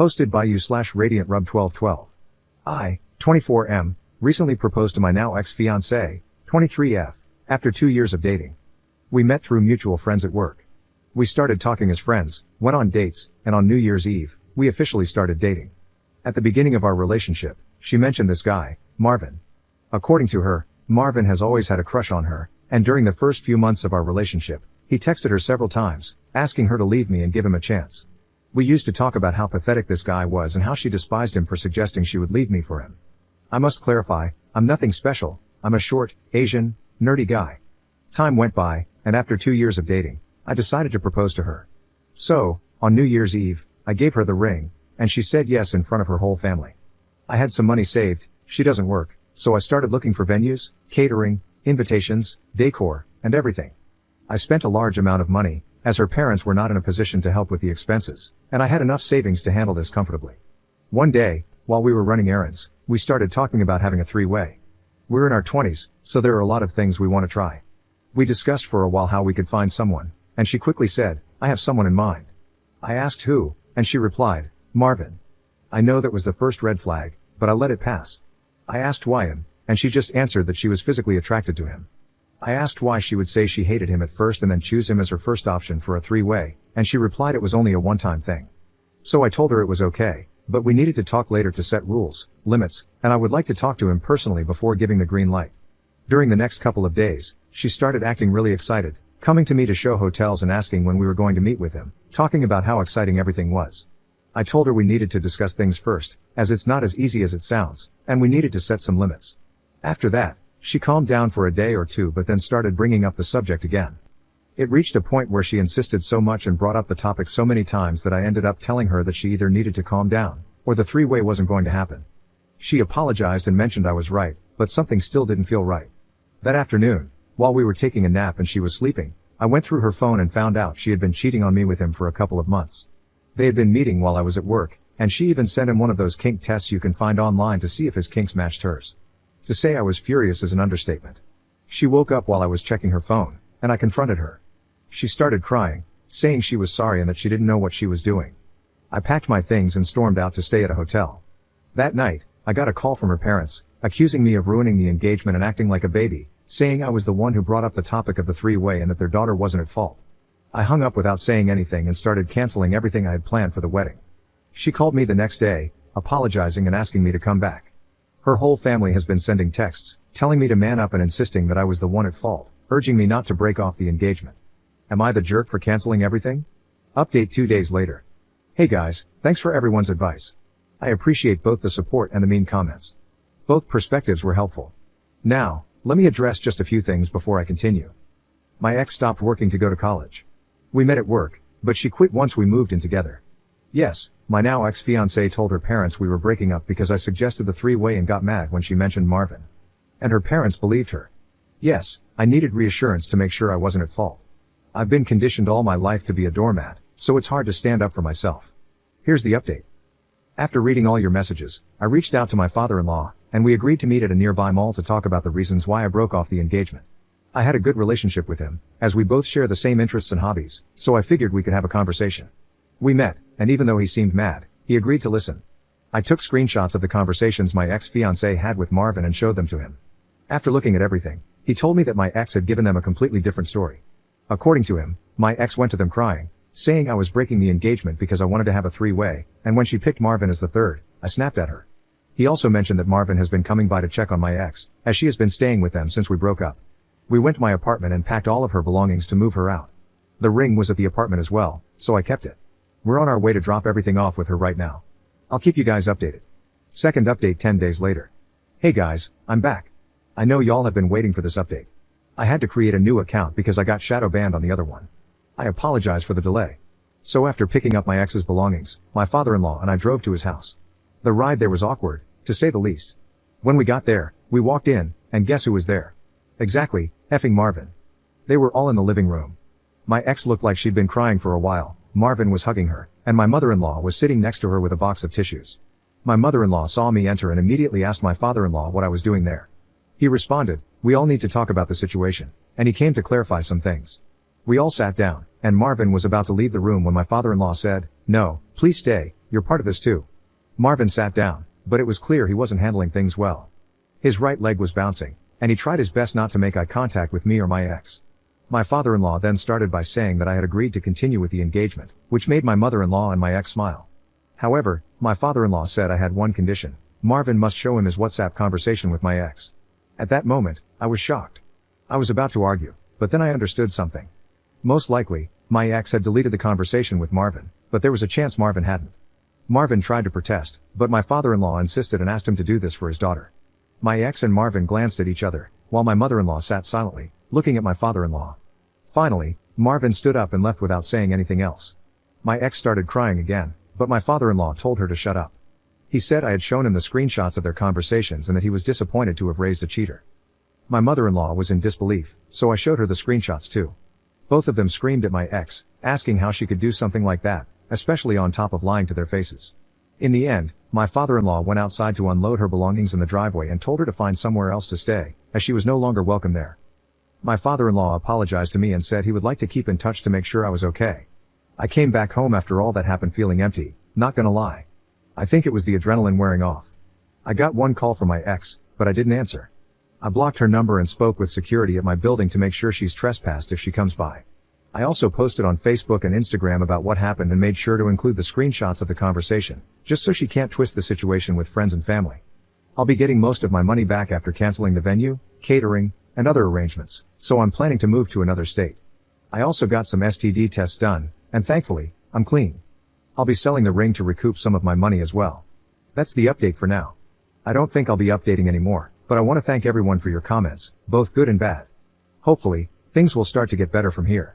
Hosted by you/RadiantRub1212. I, 24M, recently proposed to my now ex-fiancé, 23F, after 2 years of dating. We met through mutual friends at work. We started talking as friends, went on dates, and on New Year's Eve, we officially started dating. At the beginning of our relationship, she mentioned this guy, Marvin. According to her, Marvin has always had a crush on her, and during the first few months of our relationship, he texted her several times, asking her to leave me and give him a chance. We used to talk about how pathetic this guy was and how she despised him for suggesting she would leave me for him. I must clarify, I'm nothing special, I'm a short, Asian, nerdy guy. Time went by, and after 2 years of dating, I decided to propose to her. So, on New Year's Eve, I gave her the ring, and she said yes in front of her whole family. I had some money saved, she doesn't work, so I started looking for venues, catering, invitations, decor, and everything. I spent a large amount of money, as her parents were not in a position to help with the expenses, and I had enough savings to handle this comfortably. One day, while we were running errands, we started talking about having a three-way. We're in our 20s, so there are a lot of things we want to try. We discussed for a while how we could find someone, and she quickly said, I have someone in mind. I asked who, and she replied, Marvin. I know that was the first red flag, but I let it pass. I asked why him, and she just answered that she was physically attracted to him. I asked why she would say she hated him at first and then choose him as her first option for a three-way, and she replied it was only a one-time thing. So I told her it was okay, but we needed to talk later to set rules, limits, and I would like to talk to him personally before giving the green light. During the next couple of days, she started acting really excited, coming to me to show hotels and asking when we were going to meet with him, talking about how exciting everything was. I told her we needed to discuss things first, as it's not as easy as it sounds, and we needed to set some limits. After that, she calmed down for a day or two but then started bringing up the subject again. It reached a point where she insisted so much and brought up the topic so many times that I ended up telling her that she either needed to calm down, or the three-way wasn't going to happen. She apologized and mentioned I was right, but something still didn't feel right. That afternoon, while we were taking a nap and she was sleeping, I went through her phone and found out she had been cheating on me with him for a couple of months. They had been meeting while I was at work, and she even sent him one of those kink tests you can find online to see if his kinks matched hers. To say I was furious is an understatement. She woke up while I was checking her phone, and I confronted her. She started crying, saying she was sorry and that she didn't know what she was doing. I packed my things and stormed out to stay at a hotel. That night, I got a call from her parents, accusing me of ruining the engagement and acting like a baby, saying I was the one who brought up the topic of the three-way and that their daughter wasn't at fault. I hung up without saying anything and started canceling everything I had planned for the wedding. She called me the next day, apologizing and asking me to come back. Her whole family has been sending texts, telling me to man up and insisting that I was the one at fault, urging me not to break off the engagement. Am I the jerk for canceling everything? Update 2 days later. Hey guys, thanks for everyone's advice. I appreciate both the support and the mean comments. Both perspectives were helpful. Now, let me address just a few things before I continue. My ex stopped working to go to college. We met at work, but she quit once we moved in together. Yes, my now ex-fiancé told her parents we were breaking up because I suggested the three-way and got mad when she mentioned Marvin. And her parents believed her. Yes, I needed reassurance to make sure I wasn't at fault. I've been conditioned all my life to be a doormat, so it's hard to stand up for myself. Here's the update. After reading all your messages, I reached out to my father-in-law, and we agreed to meet at a nearby mall to talk about the reasons why I broke off the engagement. I had a good relationship with him, as we both share the same interests and hobbies, so I figured we could have a conversation. We met, and even though he seemed mad, he agreed to listen. I took screenshots of the conversations my ex-fiancé had with Marvin and showed them to him. After looking at everything, he told me that my ex had given them a completely different story. According to him, my ex went to them crying, saying I was breaking the engagement because I wanted to have a three-way, and when she picked Marvin as the third, I snapped at her. He also mentioned that Marvin has been coming by to check on my ex, as she has been staying with them since we broke up. We went to my apartment and packed all of her belongings to move her out. The ring was at the apartment as well, so I kept it. We're on our way to drop everything off with her right now. I'll keep you guys updated. Second update 10 days later. Hey guys, I'm back. I know y'all have been waiting for this update. I had to create a new account because I got shadow banned on the other one. I apologize for the delay. So after picking up my ex's belongings, my father-in-law and I drove to his house. The ride there was awkward, to say the least. When we got there, we walked in, and guess who was there? Exactly, effing Marvin. They were all in the living room. My ex looked like she'd been crying for a while, Marvin was hugging her, and my mother-in-law was sitting next to her with a box of tissues. My mother-in-law saw me enter and immediately asked my father-in-law what I was doing there. He responded, we all need to talk about the situation, and he came to clarify some things. We all sat down, and Marvin was about to leave the room when my father-in-law said, no, please stay, you're part of this too. Marvin sat down, but it was clear he wasn't handling things well. His right leg was bouncing, and he tried his best not to make eye contact with me or my ex. My father-in-law then started by saying that I had agreed to continue with the engagement, which made my mother-in-law and my ex smile. However, my father-in-law said I had one condition: Marvin must show him his WhatsApp conversation with my ex. At that moment, I was shocked. I was about to argue, but then I understood something. Most likely, my ex had deleted the conversation with Marvin, but there was a chance Marvin hadn't. Marvin tried to protest, but my father-in-law insisted and asked him to do this for his daughter. My ex and Marvin glanced at each other, while my mother-in-law sat silently, looking at my father-in-law. Finally, Marvin stood up and left without saying anything else. My ex started crying again, but my father-in-law told her to shut up. He said I had shown him the screenshots of their conversations and that he was disappointed to have raised a cheater. My mother-in-law was in disbelief, so I showed her the screenshots too. Both of them screamed at my ex, asking how she could do something like that, especially on top of lying to their faces. In the end, my father-in-law went outside to unload her belongings in the driveway and told her to find somewhere else to stay, as she was no longer welcome there. My father-in-law apologized to me and said he would like to keep in touch to make sure I was okay. I came back home after all that happened feeling empty, not gonna lie. I think it was the adrenaline wearing off. I got one call from my ex, but I didn't answer. I blocked her number and spoke with security at my building to make sure she's trespassed if she comes by. I also posted on Facebook and Instagram about what happened and made sure to include the screenshots of the conversation, just so she can't twist the situation with friends and family. I'll be getting most of my money back after canceling the venue, catering, and other arrangements, so I'm planning to move to another state. I also got some STD tests done, and thankfully, I'm clean. I'll be selling the ring to recoup some of my money as well. That's the update for now. I don't think I'll be updating anymore, but I want to thank everyone for your comments, both good and bad. Hopefully, things will start to get better from here.